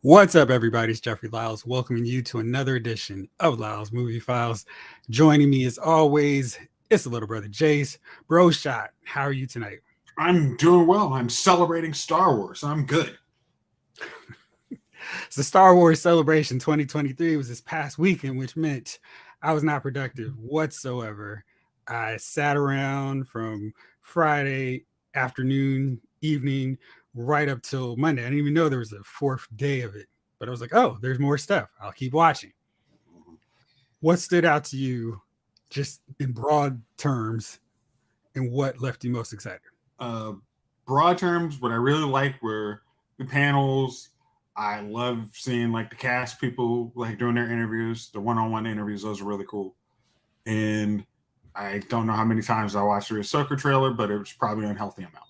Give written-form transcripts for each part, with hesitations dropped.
What's up, everybody? It's Jeffrey Lyles, welcoming you to another edition of Lyles Movie Files. Joining me, as always, it's the little brother Jayce. Bro Shot, how are you tonight? I'm doing well. I'm celebrating Star Wars. I'm good. So, Star Wars Celebration 2023 was this past weekend, which meant I was not productive whatsoever. I sat around from Friday afternoon, evening, right up till Monday. I didn't even know there was a fourth day of it, but I was like, oh, there's more stuff. I'll keep watching. What stood out to you just in broad terms and what left you most excited? Uh, Broad terms, what I really liked were the panels. I love seeing like the cast people like doing their interviews, the one-on-one interviews. Those are really cool. And I don't know how many times I watched the Ahsoka trailer, but it was probably an unhealthy amount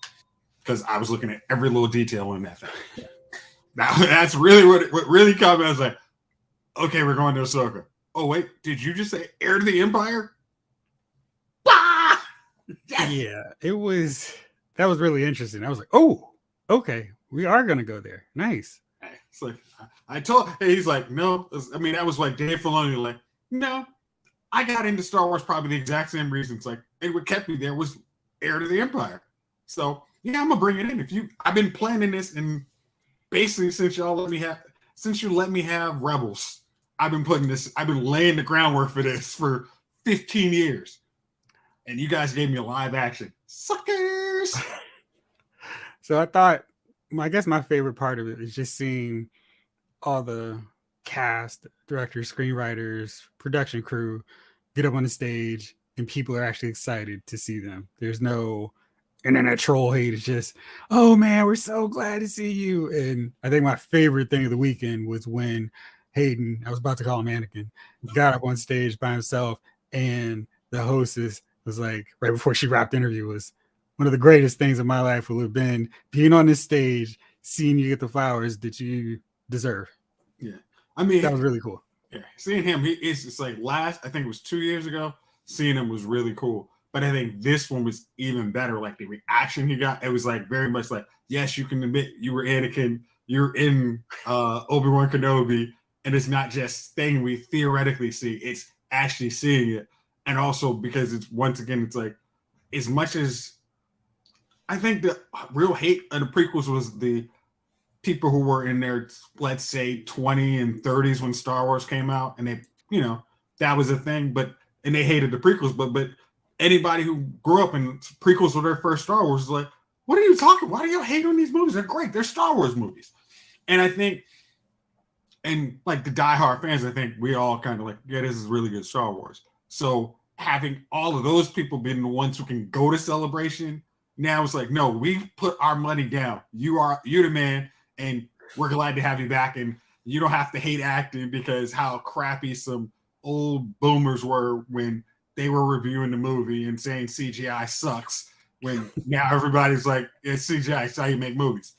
because I was looking at every little detail in that thing. That's really what really caught me. I was like, okay, we're going to Ahsoka. Oh wait, did you just say heir to the Empire? Bah! Yes! Yeah, that was really interesting. I was like, oh, okay, we are gonna go there. Nice. It's like he's like, no. I mean, that was like Dave Filoni. Like, no, I got into Star Wars probably the exact same reasons. Like, and what kept me there was heir to the Empire. So yeah, I'm gonna bring it in. I've been planning this, and basically since you let me have Rebels, I've been laying the groundwork for this for 15 years. And you guys gave me a live action. Suckers! So I guess my favorite part of it is just seeing all the cast, directors, screenwriters, production crew get up on the stage and people are actually excited to see them. There's no internet troll hate. It's just, oh man, we're so glad to see you. And I think my favorite thing of the weekend was when Hayden, I was about to call him Anakin, got up on stage by himself, and the hostess was like, right before she wrapped the interview, was one of the greatest things in my life will have been being on this stage, seeing you get the flowers that you deserve. Yeah. I mean, that was really cool. Yeah. Seeing him, it's like I think it was 2 years ago, seeing him was really cool. But I think this one was even better. Like the reaction he got, it was like very much like, yes, you can admit you were Anakin, you're in Obi-Wan Kenobi, and it's not just thing we theoretically see, it's actually seeing it. And also because it's once again, it's like, as much as I think the real hate of the prequels was the people who were in their, let's say, 20 and 30s when Star Wars came out, and they, that was a thing, and they hated the prequels, but anybody who grew up in prequels were their first Star Wars is like, what are you talking? Why do you hate on these movies? They're great. They're Star Wars movies. And I think, and like the diehard fans, I think we all kind of like, yeah, this is really good Star Wars. So having all of those people being the ones who can go to Celebration, now it's like, no, we put our money down. You're the man, and we're glad to have you back. And you don't have to hate acting because how crappy some old boomers were when they were reviewing the movie and saying CGI sucks. When now everybody's like, it's CGI, it's how you make movies.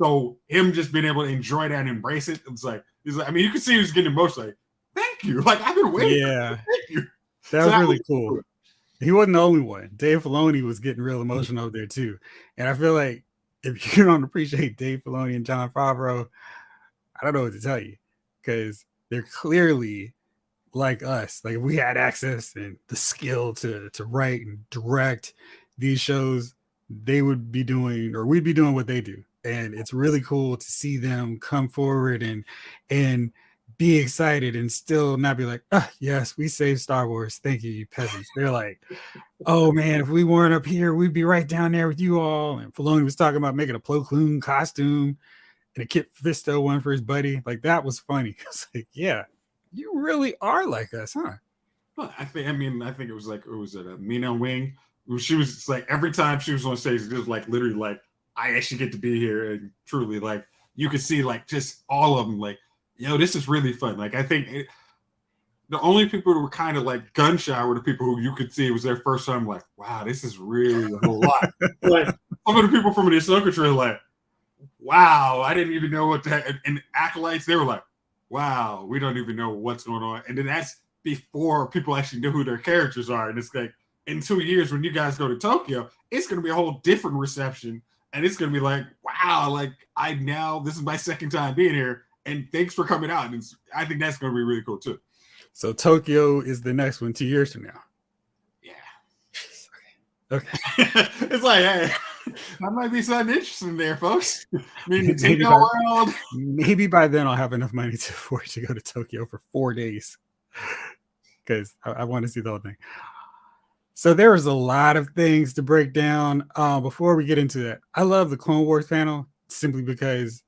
So him just being able to enjoy that and embrace it, it's like, I mean, you can see he was getting emotional. Like, thank you. Like, I've been waiting. Yeah, thank you. That was really cool. He wasn't the only one. Dave Filoni was getting real emotional there too. And I feel like if you don't appreciate Dave Filoni and Jon Favreau, I don't know what to tell you, because they're clearly like us. Like if we had access and the skill to write and direct these shows, they would be doing, or we'd be doing what they do. And it's really cool to see them come forward and be excited and still not be like, yes, we saved Star Wars. Thank you, you peasants. They're like, oh man, if we weren't up here, we'd be right down there with you all. And Filoni was talking about making a Plo Koon costume and a Kit Fisto one for his buddy. Like that was funny. I was like, yeah, you really are like us, huh? Well, I think it was like, it was at a Mina Wing. She was like, every time she was on stage, it was like literally like, I actually get to be here. And truly, like, you could see like just all of them like, yo, this is really fun. Like, I think the only people who were kind of like gun shy were the people who you could see it was their first time. Like, wow, this is really a whole lot. Like, some of the people from the Ahsoka trailer, like, wow, I didn't even know what that. And acolytes, they were like, wow, we don't even know what's going on. And then that's before people actually know who their characters are. And it's like, in 2 years, when you guys go to Tokyo, it's going to be a whole different reception and it's gonna be like, wow, like this is my second time being here, and thanks for coming out. And I think that's gonna be really cool too. So Tokyo is the next one 2 years from now. Yeah. Okay. It's like, hey, that might be something interesting there, folks. I mean, the Nintendo world. Maybe by then I'll have enough money to afford to go to Tokyo for 4 days because I want to see the whole thing. So there was a lot of things to break down. Before we get into that, I love the Clone Wars panel simply because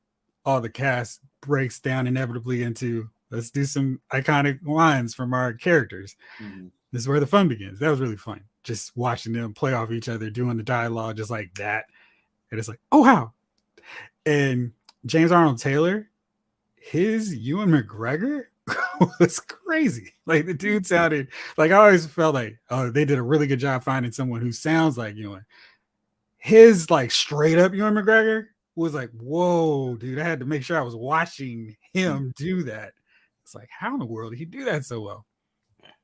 all the cast breaks down inevitably into let's do some iconic lines from our characters. Mm-hmm. This is where the fun begins. That was really fun. Just watching them play off each other, doing the dialogue just like that. And it's like, oh, wow. And James Arnold Taylor, his Ewan McGregor was crazy. Like the dude sounded like I always felt like, oh, they did a really good job finding someone who sounds like Ewan. His like straight up Ewan McGregor was like, whoa, dude. I had to make sure I was watching him do that. It's like, how in the world did he do that so well?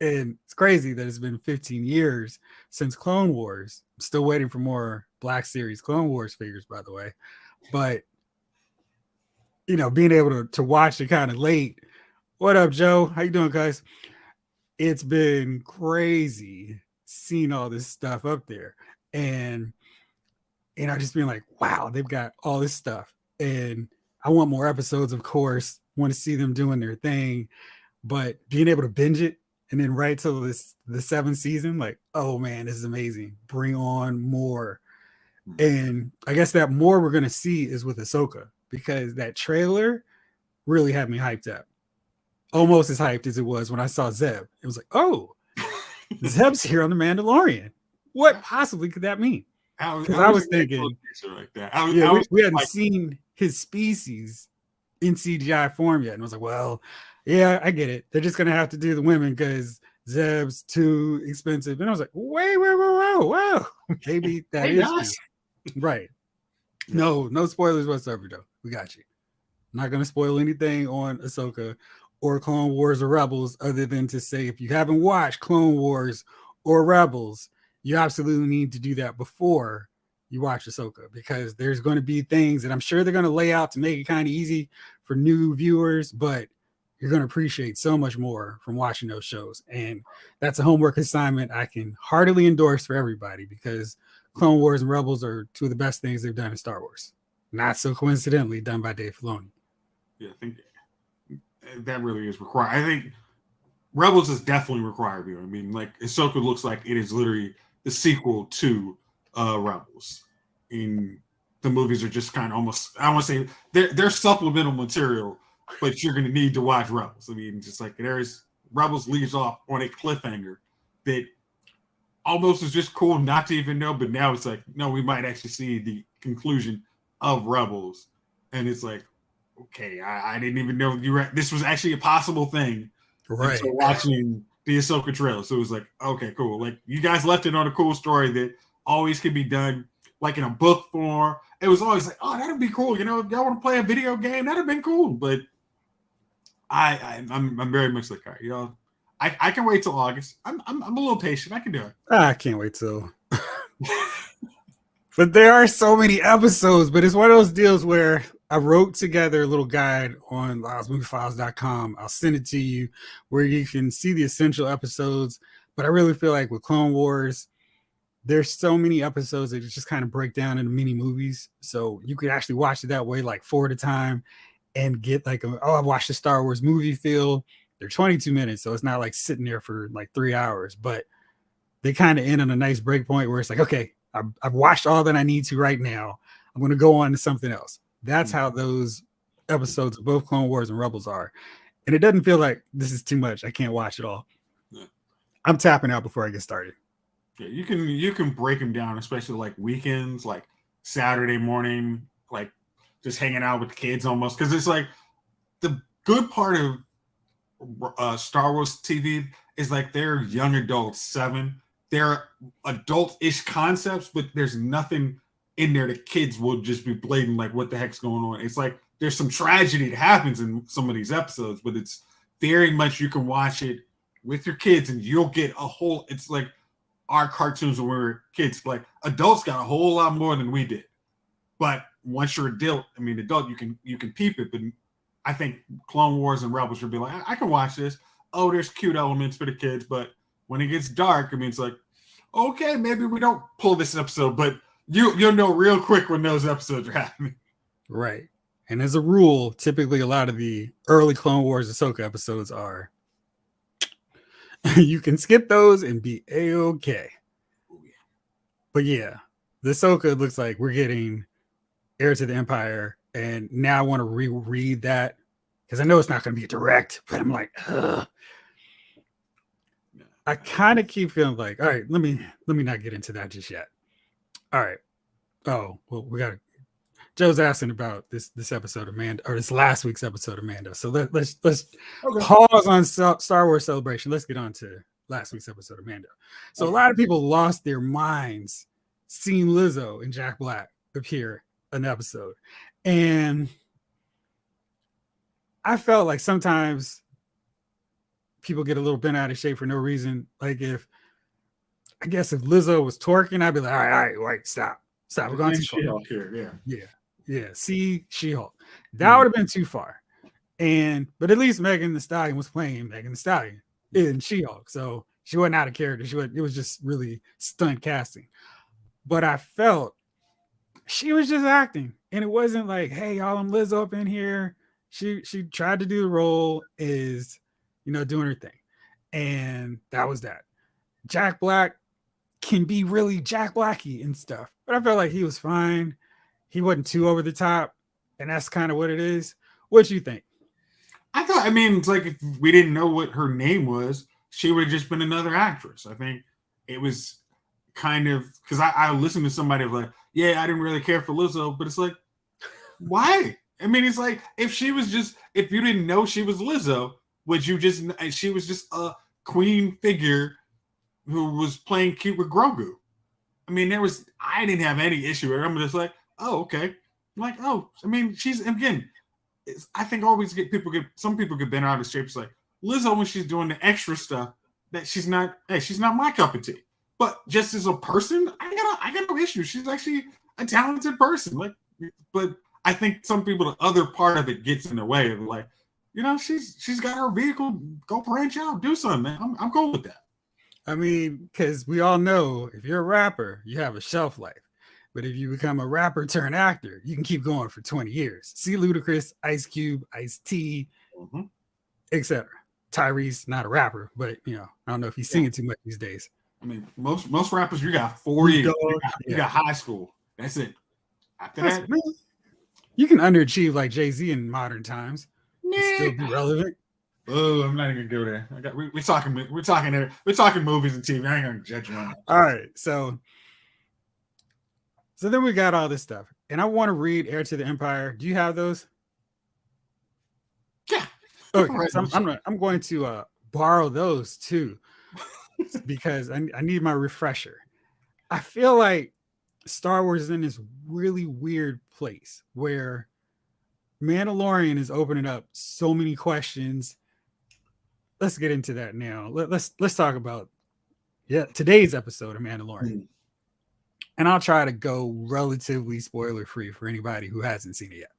And it's crazy that it's been 15 years since Clone Wars. I'm still waiting for more Black Series Clone Wars figures, by the way. But, you know, being able to watch it kind of late. What up, Joe? How you doing, guys? It's been crazy seeing all this stuff up there. And I just being like, wow, they've got all this stuff. And I want more episodes, of course. Want to see them doing their thing. But being able to binge it and then right till the 7th season, like, oh man, this is amazing. Bring on more. And I guess that more we're going to see is with Ahsoka because that trailer really had me hyped up. Almost as hyped as it was when I saw Zeb. It was like, oh, Zeb's here on The Mandalorian. What possibly could that mean? Because I was thinking, like that. We hadn't seen his species in CGI form yet. And I was like, well, yeah, I get it. They're just going to have to do the women because Zeb's too expensive. And I was like, whoa. Maybe that is true. Right. No spoilers whatsoever, though. We got you. I'm not going to spoil anything on Ahsoka or Clone Wars or Rebels other than to say if you haven't watched Clone Wars or Rebels, you absolutely need to do that before you watch Ahsoka because there's going to be things that I'm sure they're going to lay out to make it kind of easy for new viewers, but you're going to appreciate so much more from watching those shows. And that's a homework assignment I can heartily endorse for everybody because Clone Wars and Rebels are two of the best things they've done in Star Wars. Not so coincidentally done by Dave Filoni. Yeah, I think that really is required. I think Rebels is definitely required here. I mean, like Ahsoka looks like it is literally the sequel to Rebels. In the movies are just kind of almost, I want to say they're supplemental material, but you're going to need to watch Rebels. I mean, just like Rebels leaves off on a cliffhanger that almost is just cool not to even know, but now it's like, no, we might actually see the conclusion of Rebels. And it's like, okay, I didn't even know this was actually a possible thing. Right. So watching the Ahsoka trailer. So it was like, okay, cool. Like you guys left it on a cool story that always could be done like in a book form. It was always like, oh, that'd be cool. You know, if y'all want to play a video game, that'd have been cool. But I'm very much like, all right, y'all. I can wait till August. I'm a little patient. I can do it. I can't wait till. But there are so many episodes. But it's one of those deals where I wrote together a little guide on LylesMovieFiles.com. I'll send it to you where you can see the essential episodes. But I really feel like with Clone Wars, there's so many episodes that just kind of break down into mini movies. So you could actually watch it that way, like 4 at a time, and get like, I watched the Star Wars movie feel. They're 22 minutes, so it's not like sitting there for like 3 hours, but they kind of end on a nice break point where it's like, okay, I've watched all that I need to right now. I'm going to go on to something else. That's how those episodes of both Clone Wars and Rebels are. And it doesn't feel like this is too much. I can't watch it all. Yeah. I'm tapping out before I get started. Yeah, you can break them down, especially like weekends, like Saturday morning, like just hanging out with the kids almost. Because it's like the good part of Star Wars TV is like they're young adults, 7. They're adult-ish concepts, but there's nothing in there that kids will just be blatant like, what the heck's going on? It's like there's some tragedy that happens in some of these episodes, but it's very much you can watch it with your kids and you'll get a whole, it's like our cartoons when we were kids, like adults got a whole lot more than we did. But once you're adult, you can peep it. But I think Clone Wars and Rebels should be like, I can watch this. Oh, there's cute elements for the kids, but when it gets dark, it's like, okay, maybe we don't pull this episode, but you'll know real quick when those episodes are happening. Right. And as a rule, typically a lot of the early Clone Wars Ahsoka episodes are you can skip those and be A-okay. But yeah, the Ahsoka looks like we're getting Heir to the Empire, and now I want to reread that because I know it's not going to be direct, but I'm like, ugh. I kind of keep feeling like, all right, let me not get into that just yet. All right. Oh, well, we got Joe's asking about this episode of Mando, or this last week's episode of Mando. So let's pause on Star Wars Celebration. Let's get on to last week's episode of Mando. So a lot of people lost their minds seeing Lizzo and Jack Black appear in the episode, and I felt like sometimes people get a little bent out of shape for no reason. Like if Lizzo was twerking, I'd be like, all right, wait, stop. We're going too far. She-Hulk here, yeah. See She-Hulk. That would have been too far. But at least Megan Thee Stallion was playing Megan Thee Stallion in She-Hulk, so she wasn't out of character. It was just really stunt casting. But I felt she was just acting, and it wasn't like, hey, y'all, I'm Lizzo up in here. She tried to do the role, is doing her thing, and that was that. Jack Black can be really Jack Blacky and stuff, but I felt like he was fine. He wasn't too over the top, and that's kind of what it is. What do you think? I thought, it's like if we didn't know what her name was, she would have just been another actress. I think it was kind of because I listened to somebody like, yeah, I didn't really care for Lizzo, but it's like, why? It's like if you didn't know she was Lizzo, she was just a queen figure who was playing cute with Grogu. I didn't have any issue with her. I'm just like, oh, okay. I'm like, oh, she's, again, I think always some people get bent out of shape. It's like Lizzo, when she's doing the extra stuff, that she's not my cup of tea. But just as a person, I got no issue. She's actually a talented person. But I think some people, the other part of it gets in the way of like, she's got her vehicle, go branch out, do something, man. I'm cool with that. Because we all know if you're a rapper, you have a shelf life. But if you become a rapper turned actor, you can keep going for 20 years. See Ludacris, Ice Cube, Ice-T, etc. Tyrese, not a rapper, but I don't know if he's singing too much these days. Most rappers, you got 4 years. You got high school. That's it. After that, you can underachieve like Jay-Z in modern times. Still be relevant. Oh, I'm not even gonna go there. We're talking movies and TV. I ain't gonna judge you on that. All right, so then we got all this stuff, and I want to read Heir to the Empire. Do you have those? Yeah. Okay, so I'm going to borrow those too, because I need my refresher. I feel like Star Wars is in this really weird place where Mandalorian is opening up so many questions. Let's get into that now. Let's talk about today's episode of Mandalorian. And I'll try to go relatively spoiler free for anybody who hasn't seen it yet.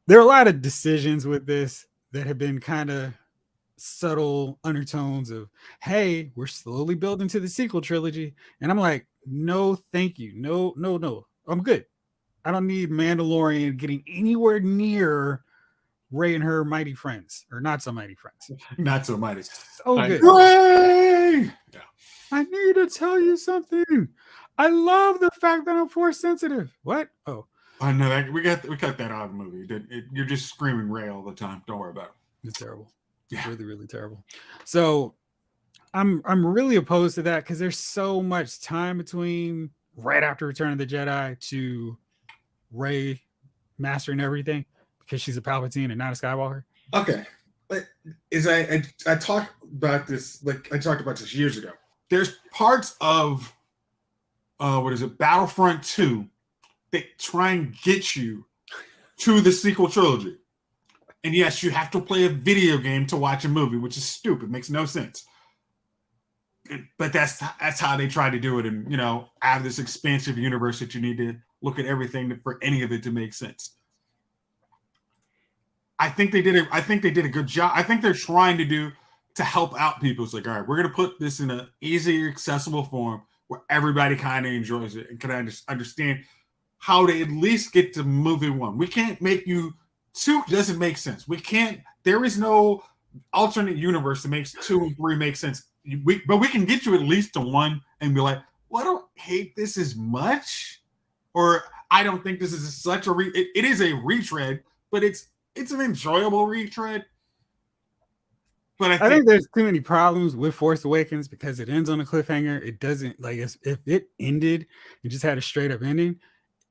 There are a lot of decisions with this that have been kind of subtle undertones of, hey, we're slowly building to the sequel trilogy. And I'm like, no, thank you. No. I'm good. I don't need Mandalorian getting anywhere near Rey and her mighty friends, or not so mighty friends. Not so mighty. Oh, good. Rey! Yeah. I need to tell you something. I love the fact that I'm force sensitive. What? Oh, I know that we cut that out of the movie. You're just screaming Rey all the time. Don't worry about it. It's terrible. Yeah. It's really, really terrible. So I'm really opposed to that because there's so much time between right after Return of the Jedi to Rey mastering everything because she's a Palpatine and not a Skywalker. Okay. I talked about this, I talked about this years ago. There's parts of Battlefront 2 that try and get you to the sequel trilogy. And yes, you have to play a video game to watch a movie, which is stupid, makes no sense. but that's how they try to do it, and have this expansive universe that you need to look at everything for any of it to make sense. I think they did a good job. I think they're trying to help out people. It's like, all right, we're gonna put this in an easy, accessible form where everybody kind of enjoys it and can understand how to at least get to movie one. We can't make you two. Doesn't make sense. We can't. There is no alternate universe that makes 2 and 3 make sense. But we can get you at least to 1 and be like, well, I don't hate this as much, or I don't think this is such a it is a retread, but it's an enjoyable retread. But I think there's too many problems with Force Awakens because it ends on a cliffhanger. It doesn't if it ended, it just had a straight up ending,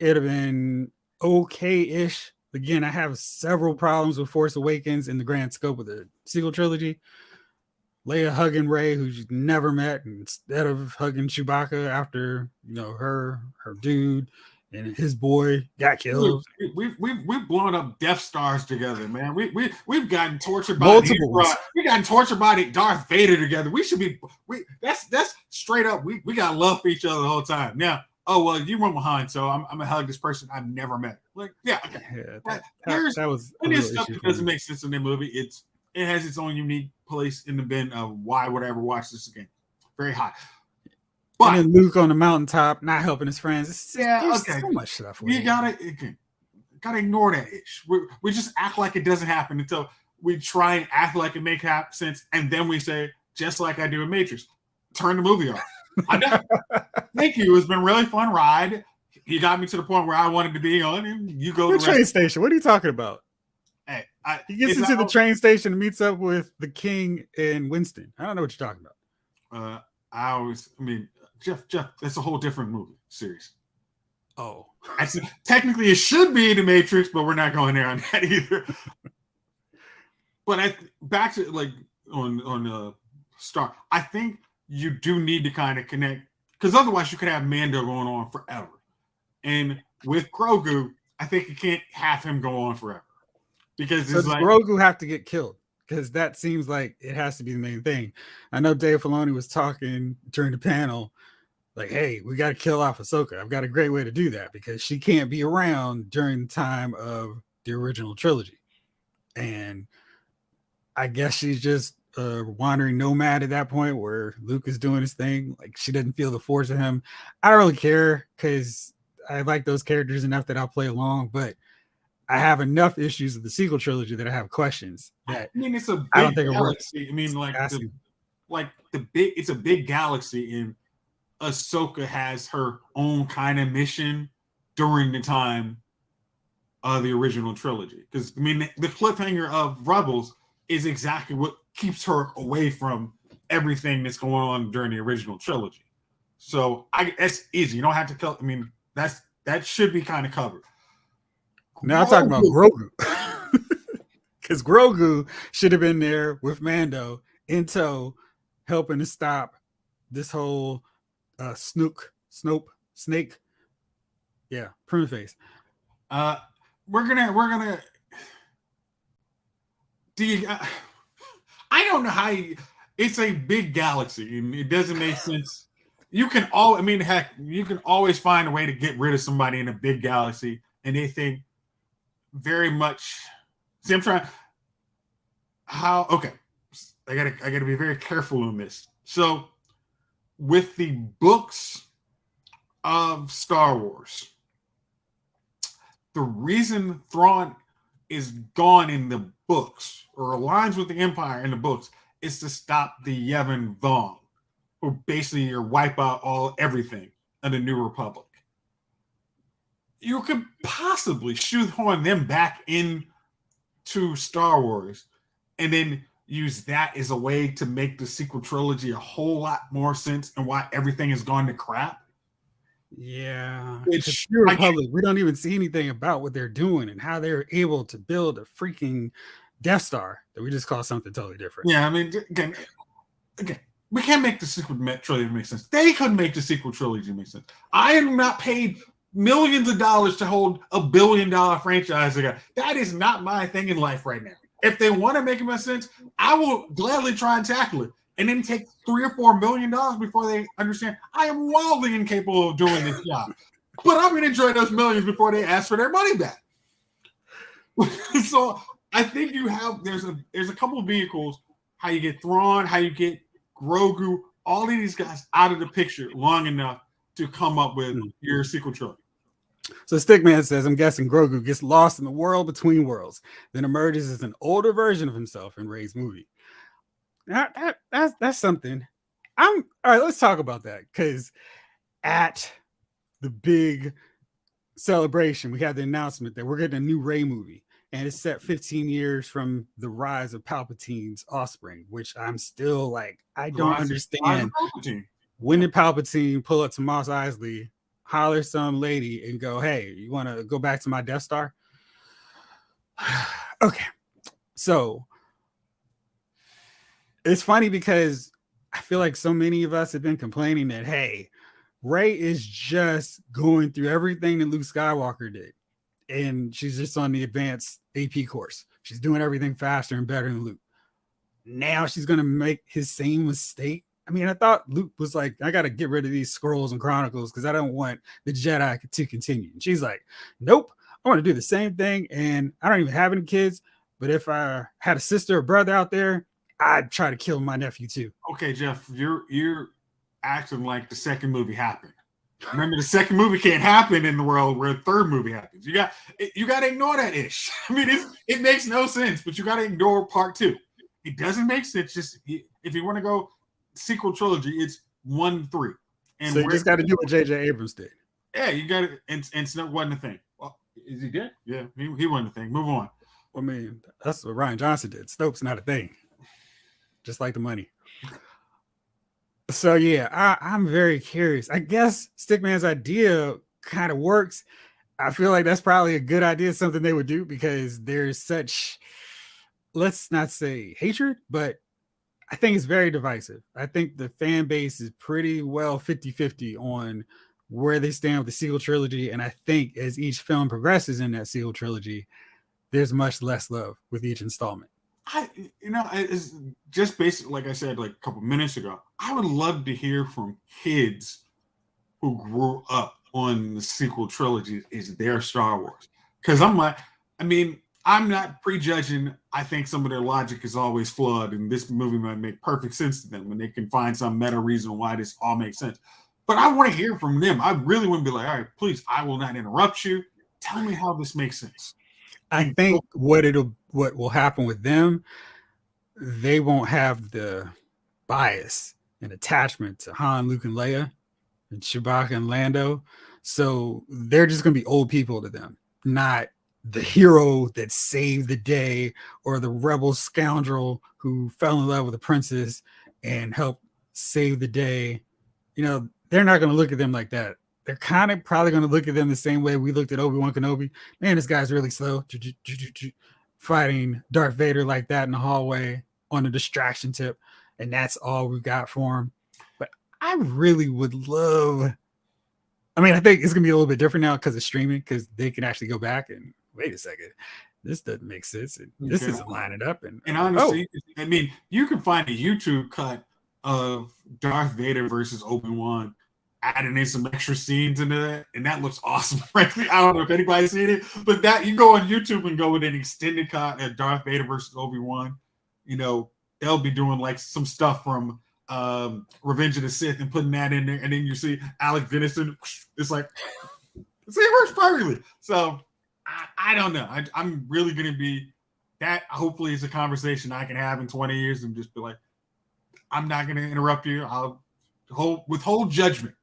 it'd have been okay-ish. Again, I have several problems with Force Awakens in the grand scope of the sequel trilogy. Leia hugging Rey, who she's never met, instead of hugging Chewbacca after her dude and his boy got killed. We've blown up Death Stars together, man. We've gotten tortured by Darth Vader together. We should be that's straight up. We got love for each other the whole time. Now, oh well, you went behind, so I'm gonna hug this person I've never met. Like, yeah, okay. Yeah, that was stuff that doesn't make sense in the movie. It has its own unique place in the bin of why would I ever watch this again. Very high. But and then Luke on the mountaintop, not helping his friends. There's so much stuff. You gotta ignore that ish. We just act like it doesn't happen until we try and act like it makes sense, and then we say, just like I do in Matrix, turn the movie off. I know. Thank you. It's been a really fun ride. You got me to the point where I wanted to be on, and you go to the train station. What are you talking about? Hey, he gets into the train station and meets up with the King and Winston. I don't know what you're talking about. Jeff, that's a whole different movie series. Oh, technically it should be the Matrix, but we're not going there on that either. But back to on Star, I think you do need to kind of connect, because otherwise you could have Mando going on forever. And with Grogu, I think you can't have him go on forever, because does Grogu have to get killed? Because that seems like it has to be the main thing. I know Dave Filoni was talking during the panel, like, hey, we got to kill off Ahsoka. I've got a great way to do that because she can't be around during the time of the original trilogy. And I guess she's just a wandering nomad at that point where Luke is doing his thing. Like, she doesn't feel the force of him. I don't really care because I like those characters enough that I'll play along, but I have enough issues with the sequel trilogy that I have questions. That it's a big I don't think galaxy. It works. It's a big galaxy, and Ahsoka has her own kind of mission during the time of the original trilogy. Because the cliffhanger of Rebels is exactly what keeps her away from everything that's going on during the original trilogy. So that's easy. You don't have to kill. That should be kind of covered. Now I'm talking about Grogu. Because Grogu should have been there with Mando in tow, helping to stop this whole snake. Yeah, prune face. We're gonna. I don't know how it's a big galaxy and it doesn't make sense. You can you can always find a way to get rid of somebody in a big galaxy, and they think very much. See, I'm trying. Okay, I gotta be very careful on this. So, with the books of Star Wars, the reason Thrawn is gone in the books or aligns with the Empire in the books is to stop the Yevon Vong, who basically wipe out everything in the New Republic. You could possibly shoehorn them back into Star Wars and then use that as a way to make the sequel trilogy a whole lot more sense and why everything has gone to crap. Yeah, it's New Republic. We don't even see anything about what they're doing and how they're able to build a freaking Death Star that we just call something totally different. Yeah, again, we can't make the sequel trilogy make sense. They couldn't make the sequel trilogy make sense. I am not paid millions of dollars to hold $1 billion franchise again. That is not my thing in life right now. If they want to make it make sense, I will gladly try and tackle it. and then take $3 or $4 million before they understand I am wildly incapable of doing this job. But I'm going to enjoy those millions before they ask for their money back. So I think there's a couple of vehicles, how you get Thrawn, how you get Grogu, all of these guys out of the picture long enough to come up with your sequel trilogy. So Stickman says, I'm guessing Grogu gets lost in the world between worlds, then emerges as an older version of himself in Rey's movie. That's something. All right, let's talk about that, because at the big celebration, we had the announcement that we're getting a new Rey movie, and it's set 15 years from the rise of Palpatine's offspring, which I'm still like, I don't understand. When did Palpatine pull up to Mos Eisley, holler some lady, and go, hey, you want to go back to my Death Star? Okay. So it's funny because I feel like so many of us have been complaining that, hey, Rey is just going through everything that Luke Skywalker did. And she's just on the advanced AP course. She's doing everything faster and better than Luke. Now she's going to make his same mistake. I mean, I thought Luke was like, I got to get rid of these scrolls and chronicles because I don't want the Jedi to continue. And she's like, nope, I want to do the same thing. And I don't even have any kids. But if I had a sister or brother out there, I'd try to kill my nephew too. Okay, Jeff, you're acting like the second movie happened. Remember, the second movie can't happen in the world where the third movie happens. You got to ignore that ish. I mean, it makes no sense, but you got to ignore part 2. It doesn't make sense. Just if you want to go sequel trilogy, it's 1, 3. And so you just got to do what J.J. Abrams did. Yeah, you got to, and Snoke wasn't a thing. Well, is he dead? Yeah, he wasn't a thing. Move on. I mean, that's what Rian Johnson did. Snoke's not a thing. Just like the money. So yeah, I'm very curious. I guess Stickman's idea kind of works. I feel like that's probably a good idea, something they would do, because there's such, let's not say hatred, but I think it's very divisive. I think the fan base is pretty well 50-50 on where they stand with the sequel trilogy. And I think as each film progresses in that sequel trilogy, there's much less love with each installment. It's just basically, like I said, like a couple minutes ago, I would love to hear from kids who grew up on the sequel trilogy is their Star Wars. Because I'm not prejudging. I think some of their logic is always flawed, and this movie might make perfect sense to them when they can find some meta reason why this all makes sense. But I want to hear from them. I really want to be like, all right, please, I will not interrupt you. Tell me how this makes sense. I think what will happen with them, they won't have the bias and attachment to Han, Luke, and Leia, and Chewbacca and Lando. So they're just going to be old people to them, not the hero that saved the day or the rebel scoundrel who fell in love with a princess and helped save the day. You know, they're not going to look at them like that. They're kind of probably going to look at them the same way we looked at Obi-Wan Kenobi. Man, this guy's really slow. Fighting Darth Vader like that in the hallway on a distraction tip. And that's all we've got for him. But I really would love... I mean, I think it's going to be a little bit different now because of streaming, because they can actually go back and, wait a second, this doesn't make sense. And this isn't lining up. And honestly, I mean, you can find a YouTube cut of Darth Vader versus Obi-Wan, adding in some extra scenes into that, and that looks awesome. Frankly, I don't know if anybody's seen it, but that you go on YouTube and go with an extended cut at Darth Vader versus Obi-Wan. You know, they'll be doing like some stuff from Revenge of the Sith and putting that in there, and then you see Alec Guinness. It's like, see, it works perfectly. So I don't know. I'm really going to be that. Hopefully, it's a conversation I can have in 20 years and just be like, I'm not going to interrupt you. I'll withhold judgment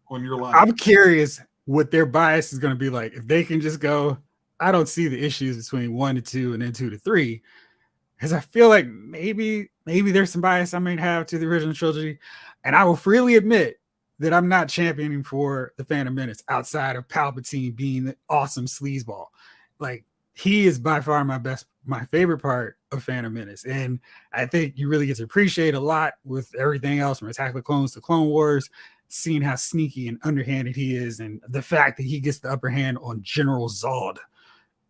on your life. I'm curious what their bias is going to be like. If they can just go, I don't see the issues between 1 to 2 and then 2 to 3, because I feel like maybe there's some bias I might have to the original trilogy. And I will freely admit that I'm not championing for the Phantom Menace outside of Palpatine being the awesome sleazeball. Like, he is by far my favorite part of Phantom Menace. And I think you really get to appreciate a lot with everything else from Attack of the Clones to Clone Wars, seeing how sneaky and underhanded he is. And the fact that he gets the upper hand on General Zod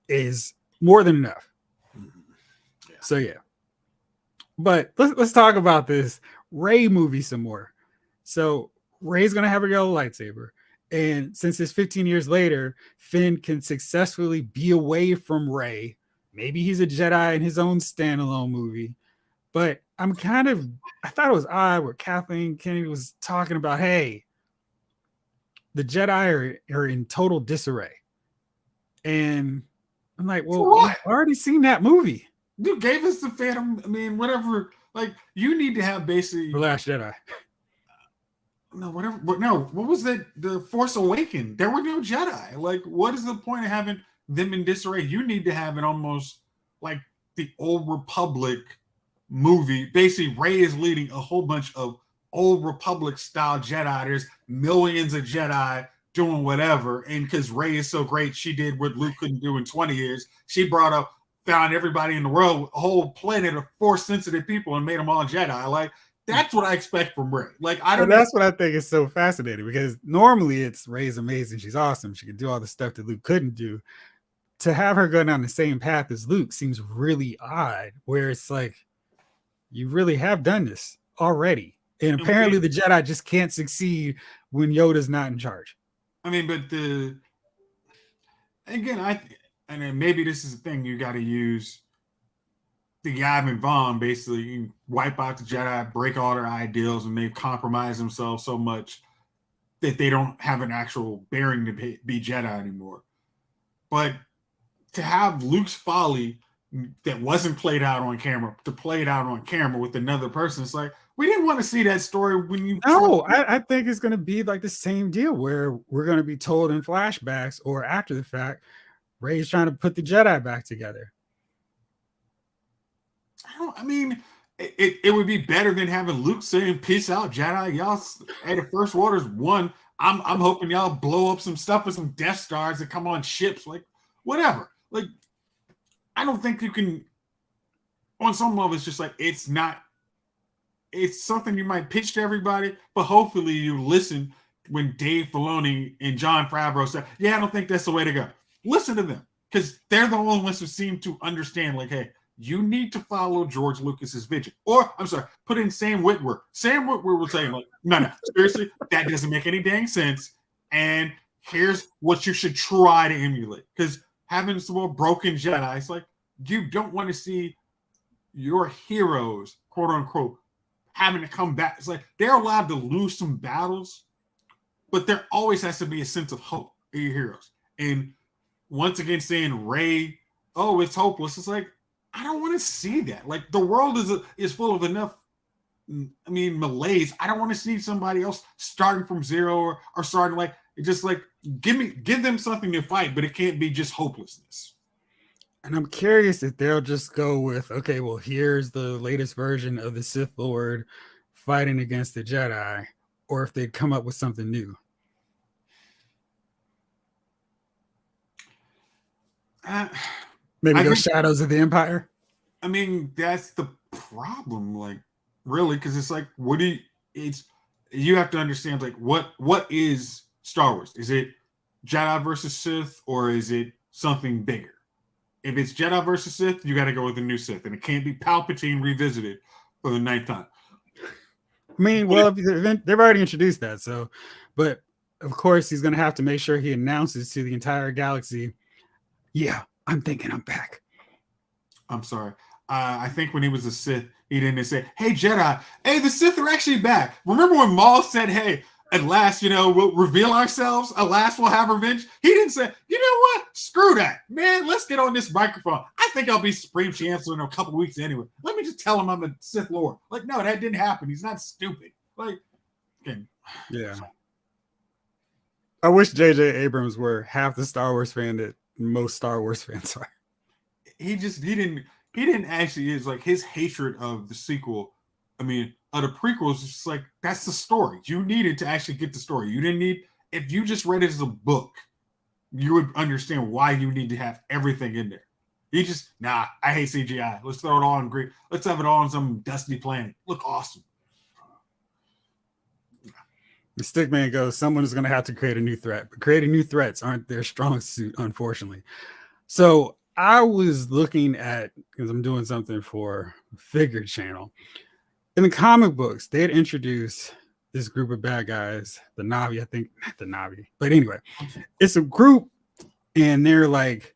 is more than enough. Yeah. So, yeah. But let's talk about this Rey movie some more. So Rey's gonna have a yellow lightsaber. And since it's 15 years later, Finn can successfully be away from Rey. Maybe he's a Jedi in his own standalone movie. But I thought it was odd where Kathleen Kennedy was talking about, hey, the Jedi are in total disarray. And I'm like, well, we've already seen that movie. You gave us the Phantom. I mean, whatever. Like, you need to have basically The Last Jedi. No, whatever. But no, what was that? The Force Awakens. There were no Jedi. Like, what is the point of having them in disarray? You need to have it almost like the Old Republic movie. Basically, Rey is leading a whole bunch of Old Republic style Jedi. There's millions of Jedi doing whatever. And because Rey is so great, she did what Luke couldn't do in 20 years. She found everybody in the world, a whole planet of Force sensitive people, and made them all Jedi. Like, that's what I expect from Rey. Like, I don't. That's what I think is so fascinating, because normally it's Rey's amazing, she's awesome, she can do all the stuff that Luke couldn't do. To have her go down the same path as Luke seems really odd, where it's like, you really have done this already, and apparently the Jedi just can't succeed when Yoda's not in charge. I mean, but and maybe this is the thing, you got to use the Yavin Vaughn, basically wipe out the Jedi, break all their ideals, and they've compromised themselves so much that they don't have an actual bearing to be Jedi anymore. But to have Luke's folly that wasn't played out on camera to play it out on camera with another person, it's like, we didn't want to see that story when you. No, I think it's going to be like the same deal where we're going to be told in flashbacks or after the fact, Rey's trying to put the Jedi back together. I mean, it would be better than having Luke saying, "Peace out, Jedi. Y'all at the First Order's won. I'm hoping y'all blow up some stuff with some Death Stars that come on ships, like whatever." Like, I don't think you can. On some level, it's just like it's not. It's something you might pitch to everybody, but hopefully you listen when Dave Filoni and Jon Favreau say, "Yeah, I don't think that's the way to go." Listen to them, because they're the only ones who seem to understand. Like, hey, you need to follow George Lucas's vision. Or, I'm sorry, put in Sam Witwer. Sam Witwer was saying, like, no, seriously, that doesn't make any dang sense. And here's what you should try to emulate. Because having some more broken Jedi, it's like, you don't want to see your heroes, quote unquote, having to come back. It's like, they're allowed to lose some battles, but there always has to be a sense of hope in your heroes. And once again, saying Rey, oh, it's hopeless. It's like, I don't want to see that. Like, the world is full of enough, I mean, malaise. I don't want to see somebody else starting from zero or starting like, just like, give them something to fight, but it can't be just hopelessness. And I'm curious if they'll just go with, okay, well, here's the latest version of the Sith Lord fighting against the Jedi, or if they'd come up with something new. Maybe go Shadows of the Empire. I mean, that's the problem, like, really, because it's like, you have to understand, like, what is Star Wars? Is it Jedi versus Sith, or is it something bigger? If it's Jedi versus Sith, you got to go with the new Sith, and it can't be Palpatine revisited for the 9th time. I mean, well, they've already introduced that, so, but of course he's going to have to make sure he announces to the entire galaxy, yeah, I'm thinking I'm back. I'm sorry. I think when he was a Sith, he didn't say, "Hey, Jedi, hey, the Sith are actually back." Remember when Maul said, "Hey, at last, we'll reveal ourselves. At last, we'll have revenge." He didn't say, "You know what? Screw that, man. Let's get on this microphone. I think I'll be Supreme Chancellor in a couple weeks anyway. Let me just tell him I'm a Sith Lord." Like, no, that didn't happen. He's not stupid. Like, again, yeah. I wish J.J. Abrams were half the Star Wars fan that most Star Wars fans are. He didn't actually, is like his hatred of the sequel. I mean, of the prequels, it's just like, that's the story. You needed to actually get the story. You didn't need, if you just read it as a book, you would understand why you need to have everything in there. He just, I hate CGI. Let's throw it all in green. Let's have it all on some dusty planet. Look awesome. The Stickman goes, someone is going to have to create a new threat, but creating new threats aren't their strong suit, unfortunately. So I was looking at, because I'm doing something for Figure Channel, in the comic books, they had introduced this group of bad guys, the Navi, I think, not the Navi, but anyway, it's a group, and they're like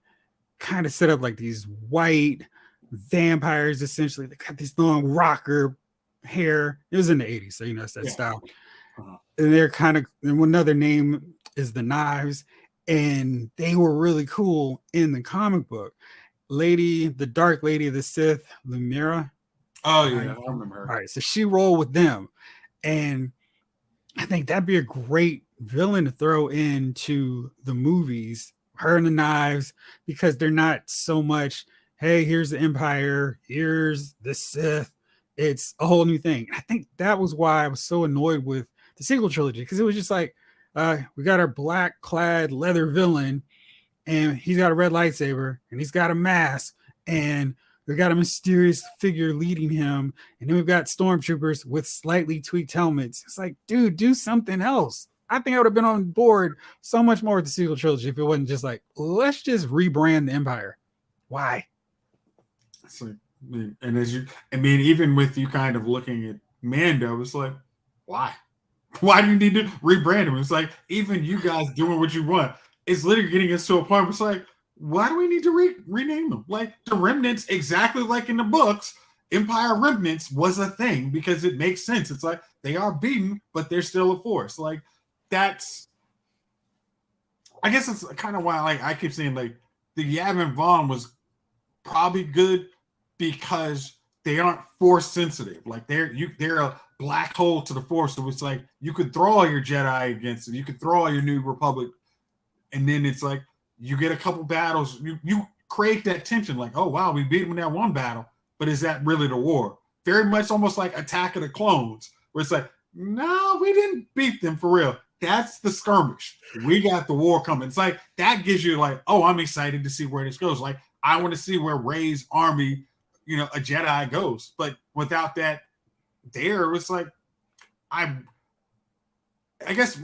kind of set up like these white vampires, essentially. They got this long rocker hair. It was in the 80s, so it's that style. And they're kind of, and another name is the Knives, and they were really cool in the comic book. The Dark Lady of the Sith, Lumira. Oh yeah, I remember her. All right, so she rolled with them, and I think that'd be a great villain to throw into the movies, her and the Knives, because they're not so much, hey, here's the Empire, here's the Sith. It's a whole new thing. I think that was why I was so annoyed with the sequel trilogy, because it was just like, we got our black clad leather villain, and he's got a red lightsaber, and he's got a mask, and we got a mysterious figure leading him, and then we've got stormtroopers with slightly tweaked helmets. It's like, dude, do something else. I think I would have been on board so much more with the sequel trilogy if it wasn't just like, let's just rebrand the Empire. Why? It's like, even with you kind of looking at Mando, it's like, why? Why do you need to rebrand him? It's like, even you guys doing what you want, it's literally getting us to a point where it's like, why do we need to rename them? Like the Remnants, exactly like in the books, Empire Remnants was a thing because it makes sense. It's like they are beaten, but they're still a force. Like that's, I guess it's kind of why like I keep saying like the Yavin Vaughn was probably good because they aren't force sensitive. Like they're a black hole to the force. So it's like you could throw all your Jedi against them, you could throw all your New Republic, and then it's like you get a couple battles, you create that tension, like, oh wow, we beat them in that one battle, but is that really the war? Very much almost like Attack of the Clones, where it's like, no, we didn't beat them for real. That's the skirmish. We got the war coming. It's like that gives you like, oh, I'm excited to see where this goes. Like I want to see where Rey's army, a Jedi goes. But without that, there it's like, I guess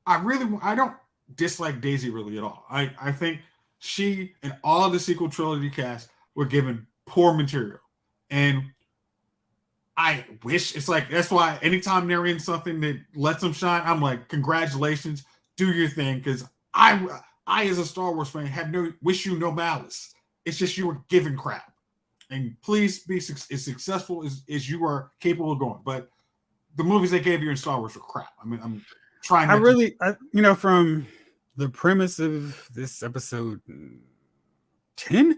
I don't dislike Daisy really at all. I think she and all of the sequel trilogy cast were given poor material, and I wish it's like that's why anytime they're in something that lets them shine, I'm like, congratulations, do your thing, because I as a Star Wars fan wish you no malice. It's just you were given crap, and please be as successful as you are capable of going. But the movies they gave you in Star Wars were crap. I mean, I'm trying. From the premise of this episode 10,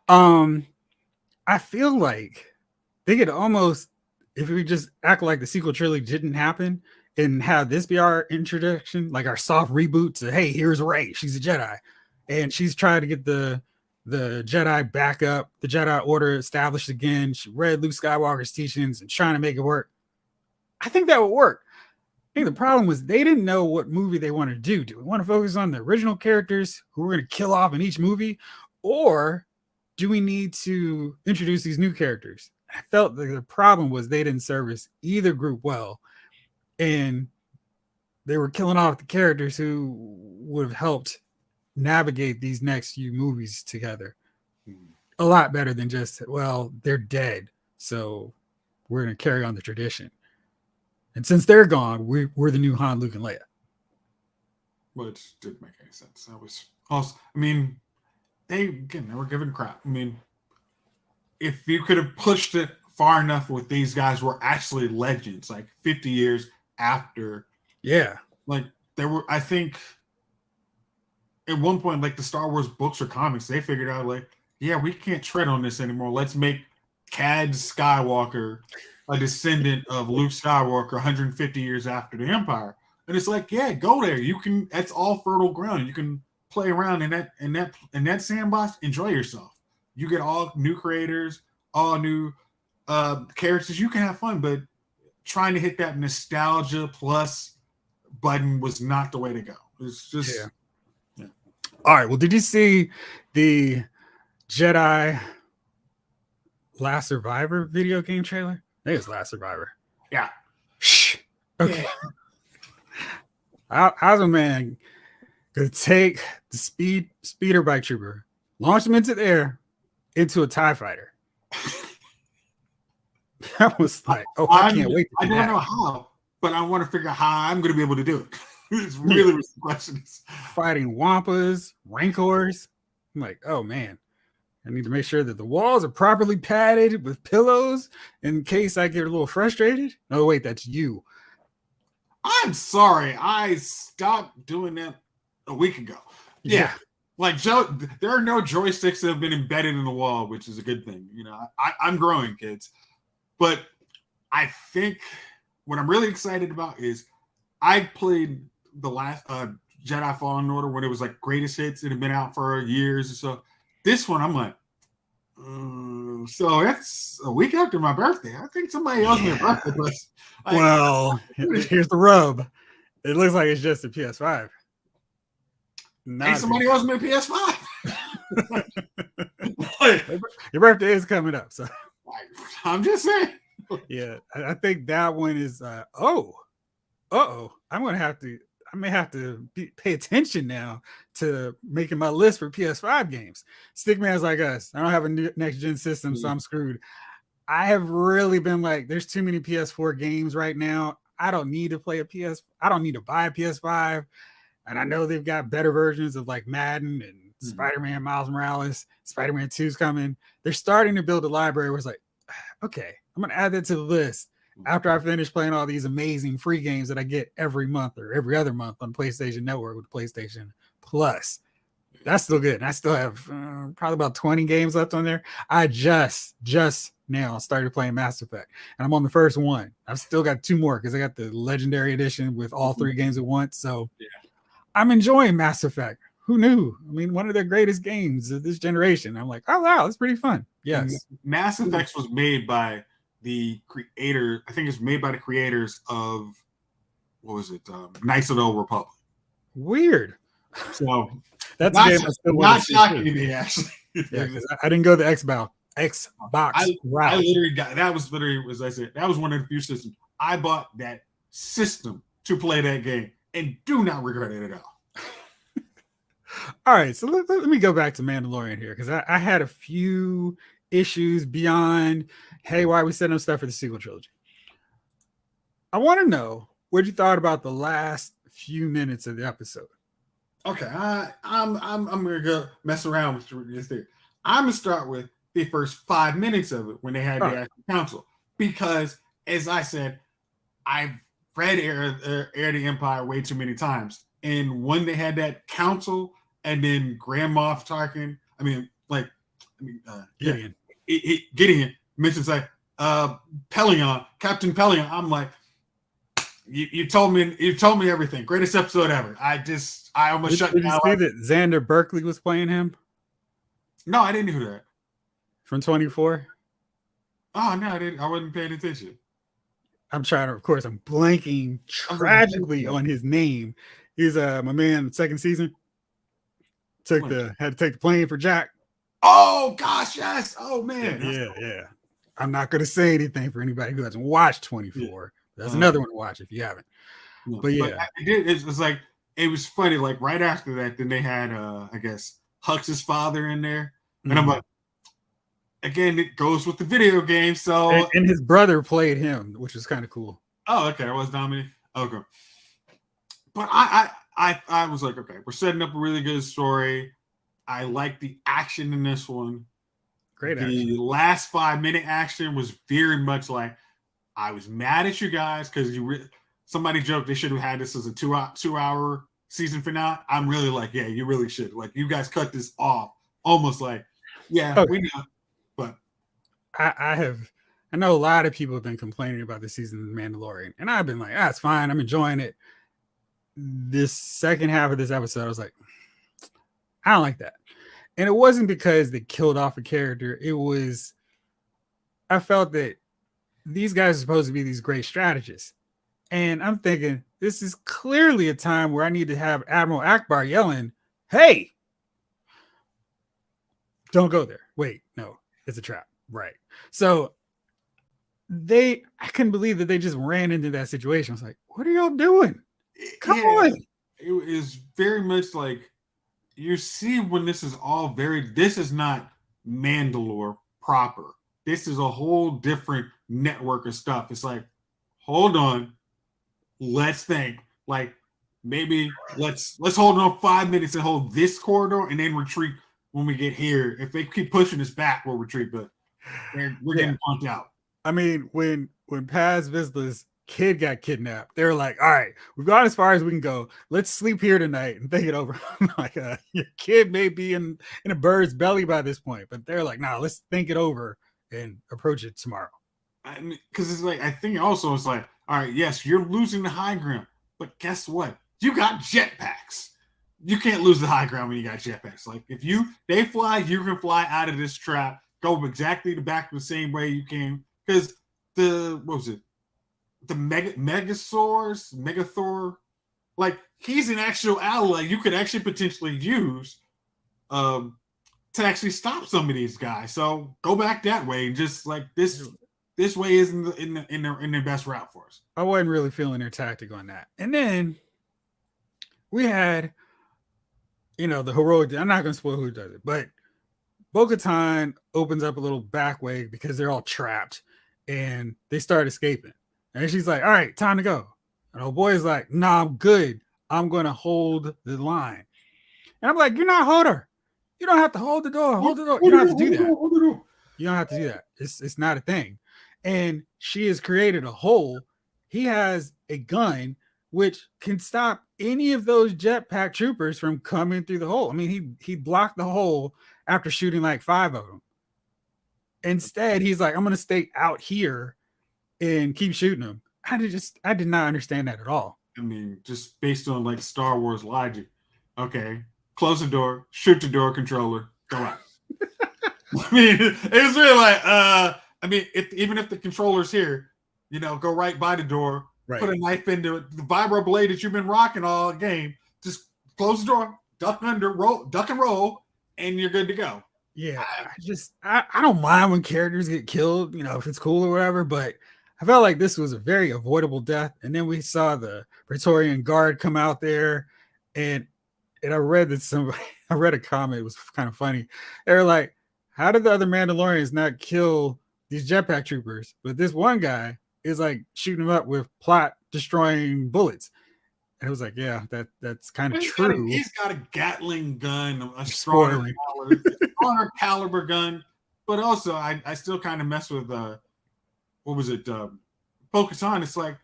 I feel like they could almost, if we just act like the sequel trilogy didn't happen and have this be our introduction, like our soft reboot to, hey, here's Rey, she's a Jedi, and she's trying to get the Jedi back up, the Jedi Order established again. She read Luke Skywalker's teachings and trying to make it work. I think that would work. I think the problem was they didn't know what movie they wanted to do. Do we want to focus on the original characters who we're going to kill off in each movie? Or do we need to introduce these new characters? I felt that the problem was they didn't service either group well. And they were killing off the characters who would have helped navigate these next few movies together a lot better than just, well, they're dead, so we're going to carry on the tradition. And since they're gone, we're the new Han, Luke, and Leia. Which didn't make any sense. That was also, they were given crap. If you could have pushed it far enough with these guys were actually legends, like 50 years after. Yeah. Like there were, I think at one point, like the Star Wars books or comics, they figured out like, yeah, we can't tread on this anymore. Let's make Cad Skywalker a descendant of Luke Skywalker 150 years after the Empire. And it's like, yeah, go there. You can, that's all fertile ground. You can play around in that sandbox, enjoy yourself. You get all new creators, all new characters. You can have fun, but trying to hit that nostalgia plus button was not the way to go. It's just yeah. All right. Well, did you see the Jedi Last Survivor video game trailer? I think it's Last Survivor. Yeah. Shh. Okay. Yeah. How's a man gonna take the speeder bike trooper, launch him into the air, into a TIE fighter? I was like, oh, I can't wait to I do don't that. know how, but I want to figure out how I'm going to be able to do it. It's really what the question is. Fighting Wampas, Rancors. I'm like, oh man, I need to make sure that the walls are properly padded with pillows in case I get a little frustrated. Oh wait, that's you. I'm sorry. I stopped doing that a week ago. Yeah. Like Joe, there are no joysticks that have been embedded in the wall, which is a good thing. You know, I'm growing, kids. But I think what I'm really excited about is I played the last Jedi Fallen Order when it was like greatest hits. It had been out for years or so. This one, I'm like, so that's a week after my birthday. I think somebody else made a birthday present. Like, well, here's the rub. It looks like it's just a PS5. Ain't somebody else made PS5. Your birthday is coming up, so I'm just saying. Yeah, I think that one is. I may have to pay attention now to making my list for PS5 games. Stickman's like us. I don't have a new next gen system, so I'm screwed. I have really been like, there's too many PS4 games right now. I don't need to play I don't need to buy a PS5. And I know they've got better versions of like Madden and Spider-Man, Miles Morales, Spider-Man 2's coming. They're starting to build a library where it's like, okay, I'm going to add that to the list after I finish playing all these amazing free games that I get every month or every other month on PlayStation Network with PlayStation Plus. That's still good. And I still have probably about 20 games left on there. I just now started playing Mass Effect, and I'm on the first one. I've still got 2 more because I got the Legendary Edition with all 3 games at once. So I'm enjoying Mass Effect. Who knew? I mean, one of the greatest games of this generation. I'm like, oh wow, it's pretty fun. Yes. Mass Effect was made by the creator. I think it's made by the creators of what was it? Knights of the Old Republic. Weird. So that's not shocking to me, actually. Yeah, I didn't go the Xbox route. I literally got that was literally, as I said, that was one of the few systems I bought that system to play that game, and do not regret it at all. All right, so let me go back to Mandalorian here, because I had a few issues beyond, hey, why are we setting up stuff for the sequel trilogy? I want to know what you thought about the last few minutes of the episode. Okay, I'm gonna go mess around with this thing. I'm gonna start with the first 5 minutes of it when they had the actual council, because as I said, I've read Heir of the Empire way too many times, and when they had that council and then Grand Moff Tarkin, Gideon. Gideon mentions like Pelion, Captain Pelion. I'm like, you told me everything. Greatest episode ever. I almost shut down. Did you see that Xander Berkeley was playing him? No, I didn't hear that. From 24? Oh no, I didn't. I wasn't paying attention. I'm trying to, of course, I'm blanking tragically on his name. He's my man, second season. Had to take the plane for Jack. Oh gosh, yes. Oh man. Yeah. I'm not gonna say anything for anybody who hasn't watched 24. That's another one to watch if you haven't. But yeah, it was like, it was funny. Like right after that, then they had I guess Hux's father in there, and I'm like, again, it goes with the video game. So and his brother played him, which was kind of cool. Oh, okay. I was Dominic. Okay, but I was like, okay, we're setting up a really good story. I like the action in this one. Great action. The last 5-minute action was very much like, I was mad at you guys because somebody joked they should have had this as a 2-hour season finale. I'm really like, yeah, you really should. Like, you guys cut this off almost like, yeah, we know. But I know a lot of people have been complaining about this season of Mandalorian, and I've been like, it's fine. I'm enjoying it. This second half of this episode, I was like, I don't like that. And it wasn't because they killed off a character. It was, I felt that these guys are supposed to be these great strategists. And I'm thinking, this is clearly a time where I need to have Admiral Akbar yelling, hey, don't go there. Wait, no, it's a trap. Right. So I couldn't believe that they just ran into that situation. I was like, what are y'all doing? Come on. It is very much like, you see when this is this is not Mandalore proper. This is a whole different network of stuff. It's like, hold on, let's think. Like maybe let's hold on 5 minutes and hold this corridor and then retreat when we get here. If they keep pushing us back, we'll retreat. But we're getting pumped out. I mean, when Paz Vizsla's kid got kidnapped, they were like, all right, we've gone as far as we can go. Let's sleep here tonight and think it over. Like, your kid may be in a bird's belly by this point, but they're like, nah, let's think it over and approach it tomorrow. I mean, because it's like, I think also it's like, all right, yes, you're losing the high ground, but guess what? You got jetpacks. You can't lose the high ground when you got jetpacks. Like if they fly, you can fly out of this trap, go exactly the back the same way you came. Because the Megathor, like he's an actual ally you could actually potentially use to actually stop some of these guys. So go back that way. Just like this way isn't in the best route for us. I wasn't really feeling their tactic on that. And then we had, the heroic. I'm not going to spoil who does it, but Bo-Katan opens up a little back way because they're all trapped and they start escaping. And she's like, all right, time to go. And old boy is like, nah, I'm good. I'm going to hold the line. And I'm like, you're not hold her. You don't have to hold the door. Hold the door. You don't have to do that. You don't have to do that. It's not a thing. And she has created a hole. He has a gun which can stop any of those jetpack troopers from coming through the hole. I mean, he blocked the hole after shooting like 5 of them. Instead, he's like, I'm going to stay out here and keep shooting them. I did not understand that at all. I mean, just based on like Star Wars logic. Okay, close the door, shoot the door controller, go out. I mean, it's really like, I mean, even if the controller's here, go right by the door, put a knife into it, the vibro blade that you've been rocking all game, just close the door, duck and roll, and you're good to go. Yeah, I don't mind when characters get killed, if it's cool or whatever, but I felt like this was a very avoidable death. And then we saw the Praetorian Guard come out there, and I read that I read a comment, it was kind of funny. They were like, how did the other Mandalorians not kill these jetpack troopers? But this one guy is like shooting them up with plot destroying bullets. And it was like, yeah, that's kind of true. He's got a Gatling gun, a stronger caliber gun. But also, I still kind of mess with what was it? Bo-Katan. It's like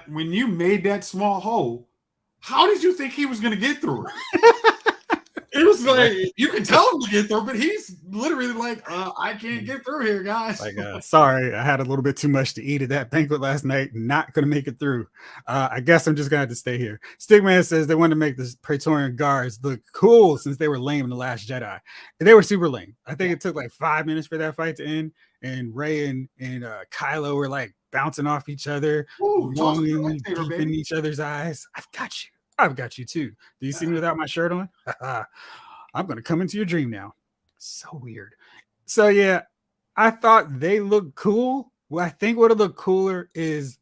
when you made that small hole, how did you think he was going to get through it? It was like you can tell him to get through, but he's literally like, I can't get through here, guys. Like, sorry, I had a little bit too much to eat at that banquet last night. Not going to make it through. I guess I'm just going to have to stay here. Stigman says they want to make the Praetorian Guards look cool since they were lame in The Last Jedi. And they were super lame. I think it took like 5 minutes for that fight to end. And Rey and Kylo were like bouncing off each other, longing deep in each other's eyes. I've got you too. Do you see me without my shirt on? I'm going to come into your dream now. So weird. So yeah, I thought they looked cool. Well, I think what would look cooler is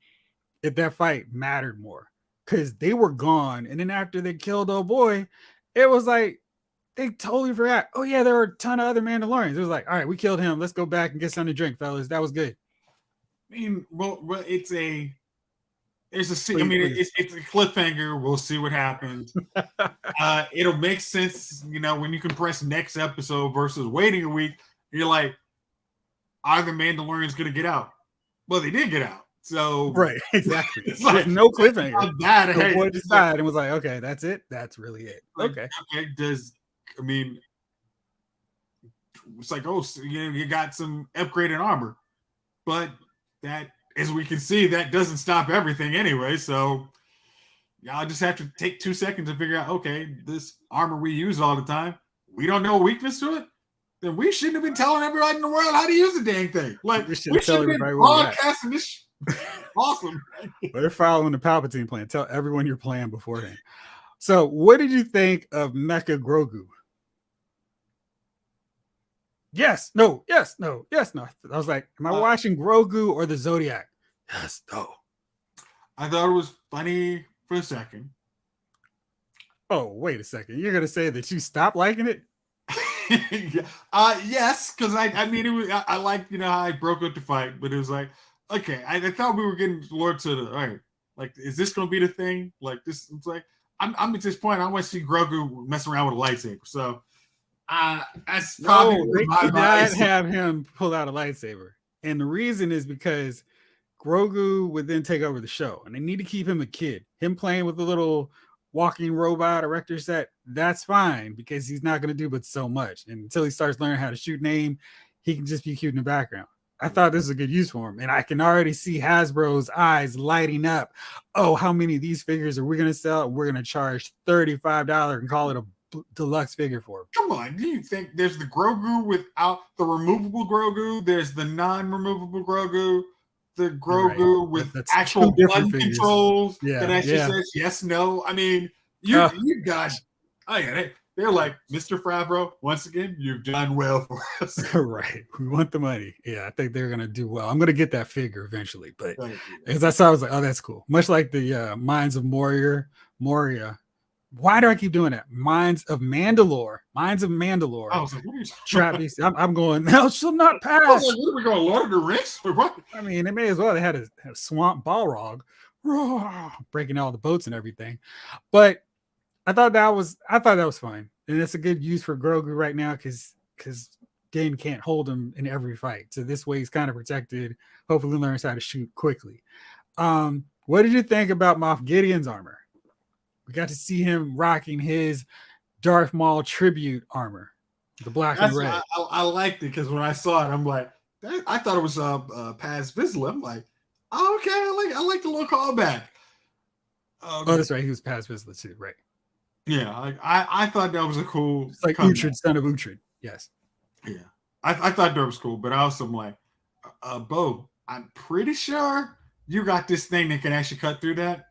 if that fight mattered more because they were gone. And then after they killed old boy, it was like they totally forgot. Oh yeah, there were a ton of other Mandalorians. It was like, all right, we killed him. Let's go back and get something to drink, fellas. That was good. I mean, well it's a cliffhanger. We'll see what happens. It'll make sense, when you compress next episode versus waiting a week. You're like, are the Mandalorians going to get out? Well, they did get out. So right, exactly. It's like no cliffhanger. The boy decided and was like, okay, that's it. That's really it. Okay. It's like, oh, so, you got some upgraded armor, but that, as we can see, that doesn't stop everything anyway. So y'all just have to take 2 seconds to figure out, okay, this armor we use all the time, we don't know a weakness to it. Then we shouldn't have been telling everybody in the world how to use the dang thing. Like we should have been broadcasting this. Awesome. But they're following the Palpatine plan. Tell everyone your plan beforehand. So, what did you think of Mecha Grogu? Yes, no, yes, no, yes, no. I was like, am I watching Grogu or the Zodiac? Yes, no. I thought it was funny for a second. Oh, wait a second. You're going to say that you stopped liking it? Yes, because I mean, it was, I liked, how I broke up the fight, but it was like, okay, I thought we were getting Lord to the, all right, like, is this going to be the thing? Like, this, it's like, I'm at this point, I want to see Grogu mess around with a lightsaber. So, that's probably No, they my did not bias. have him pull out a lightsaber. And the reason is because Grogu would then take over the show, and they need to keep him a kid. Him playing with a little walking robot erector set, that's fine because he's not going to do but so much. And until he starts learning how to shoot and aim, he can just be cute in the background. I thought this was a good use for him, and I can already see Hasbro's eyes lighting up. Oh, how many of these figures are we going to sell? We're going to charge $35 and call it a deluxe figure for him. Come on, do you think there's the Grogu without the removable Grogu? There's the non-removable Grogu. The Grogu right. with That's actual button figures. controls yeah, that actually says yes, no. I mean, you got. Oh yeah, they're like, Mr. Favreau. Once again, you've done well for us. Right, we want the money. Yeah, I think they're gonna do well. I'm gonna get that figure eventually, but as I saw, I was like, oh, that's cool. Much like the Minds of Moria. Why do I keep doing that? Minds of Mandalore. I was like, Trap beast. I'm going, thou shall not pass. I was like, what are we going, Lord of the Rings? What? I mean, they may as well. They had a swamp Balrog breaking all the boats and everything. But I thought that was fun. And it's a good use for Grogu right now because Din can't hold him in every fight. So this way he's kind of protected. Hopefully learns how to shoot quickly. What did you think about Moff Gideon's armor? We got to see him rocking his Darth Maul tribute armor, the black and red. I liked it because when I saw it, I'm like, I thought it was Paz Vizsla. I'm like, oh, okay, I like the little callback. That's right. He was Paz Vizsla too, right? Yeah, I thought that was a cool. It's like Uhtred, son of Uhtred. Yes. Yeah, I thought that was cool, but I also am like, Bo, I'm pretty sure you got this thing that can actually cut through that.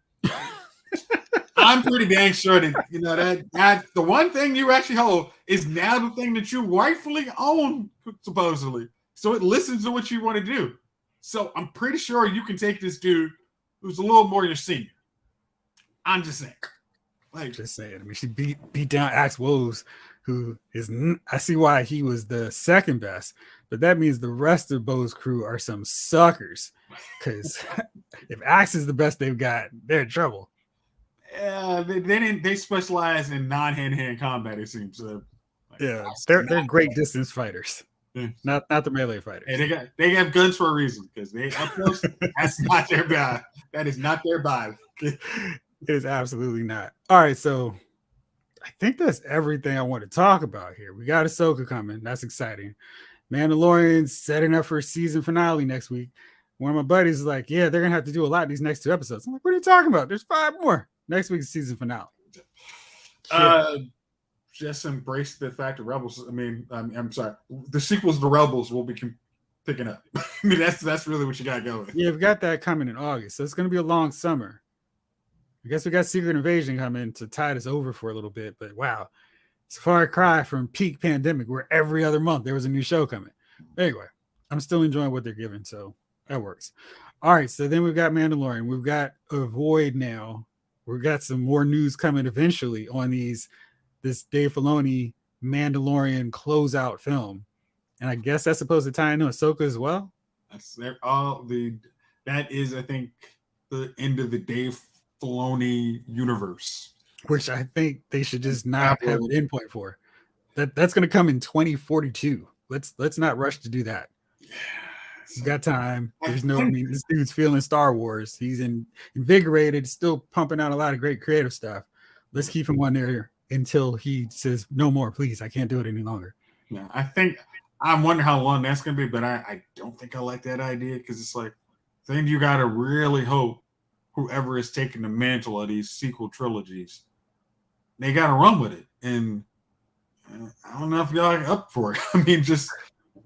I'm pretty dang sure that that the one thing you actually hold is now the thing that you rightfully own, supposedly. So it listens to what you want to do. So I'm pretty sure you can take this dude who's a little more your senior. I'm just saying. Just saying. I mean, she beat down Axe Woes, who is. I see why he was the second best, but that means the rest of Bo's crew are some suckers. Because if Axe is the best they've got, they're in trouble. Yeah, they specialize in non-hand-to-hand combat. It seems. They're great distance fighters. Yeah. Not the melee fighters. And they have guns for a reason because they up close. That's not their vibe. That is not their vibe. It is absolutely not. All right, so I think that's everything I want to talk about here. We got Ahsoka coming. That's exciting. Mandalorian setting up for a season finale next week. One of my buddies is like, yeah, they're gonna have to do a lot in these next 2 episodes. I'm like, what are you talking about? There's 5 more. Next week's season finale. Just embrace the fact that Rebels. I mean, I'm sorry. The sequels to Rebels will be picking up. I mean, that's really what you got going. Yeah, we've got that coming in August, so it's going to be a long summer. I guess we got Secret Invasion coming to tide us over for a little bit, but wow, it's a far cry from peak pandemic where every other month there was a new show coming. Anyway, I'm still enjoying what they're giving, so that works. All right, so then we've got Mandalorian. We've got Avoid now. We've got some more news coming eventually on this Dave Filoni Mandalorian closeout film. And I guess that's supposed to tie into Ahsoka as well. That is, I think, the end of the Dave Filoni universe. Which I think they should just not have an endpoint for. That's going to come in 2042. Let's not rush to do that. He's got time. There's no, I mean, this dude's feeling Star Wars. He's invigorated, still pumping out a lot of great creative stuff. Let's keep him on there until he says, no more, please. I can't do it any longer. Yeah, I wonder how long that's going to be, but I don't think I like that idea because it's like, then you got to really hope whoever is taking the mantle of these sequel trilogies, they got to run with it. And I don't know if y'all are up for it. I mean, just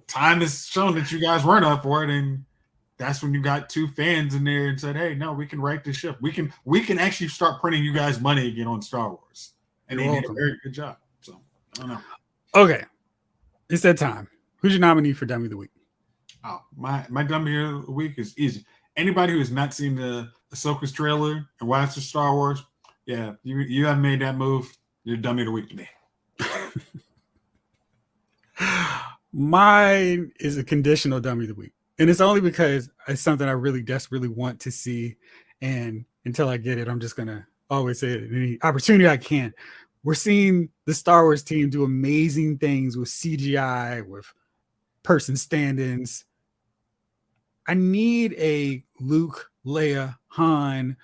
time has shown that you guys weren't up for it, and that's when you got 2 fans in there and said, "Hey, no, we can right this ship. We can actually start printing you guys money again on Star Wars." And they did a very good job. So I don't know. Okay, it's that time. Who's your nominee for Dummy of the Week? Oh, my Dummy of the Week is easy. Anybody who has not seen the Ahsoka's trailer and watched the Star Wars, yeah, you haven't made that move. You're Dummy of the Week to me. Mine is a conditional dummy of the week. And it's only because it's something I really desperately want to see. And until I get it, I'm just going to always say it any opportunity I can. We're seeing the Star Wars team do amazing things with CGI, with person stand-ins. I need a Luke, Leia, Han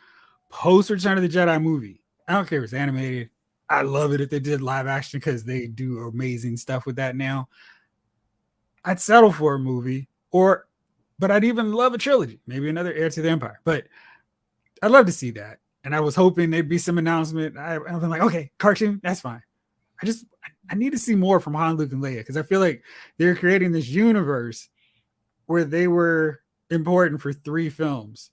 post Return of the Jedi movie. I don't care if it's animated. I love it if they did live action because they do amazing stuff with that now. I'd settle for a movie, but I'd even love a trilogy, maybe another Heir to the Empire. But I'd love to see that. And I was hoping there'd be some announcement. I've been like, okay, cartoon, that's fine. I need to see more from Han, Luke, and Leia because I feel like they're creating this universe where they were important for 3 films,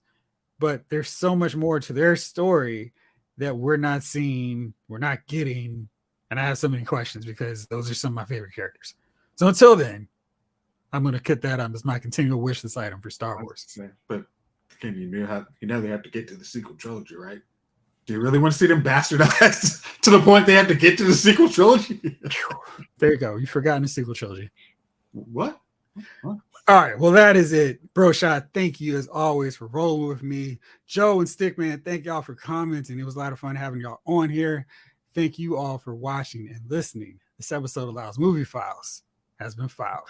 but there's so much more to their story that we're not seeing, we're not getting, and I have so many questions because those are some of my favorite characters. So until then, I'm going to cut that on as my continual wish list item for Star Wars. But again, you know they have to get to the sequel trilogy, right? Do you really want to see them bastardized to the point they have to get to the sequel trilogy? There you go. You've forgotten the sequel trilogy. What? All right. Well, that is it. Bro Shot, thank you as always for rolling with me. Joe and Stickman, thank y'all for commenting. It was a lot of fun having y'all on here. Thank you all for watching and listening. This episode of Lyles Movie Files has been filed.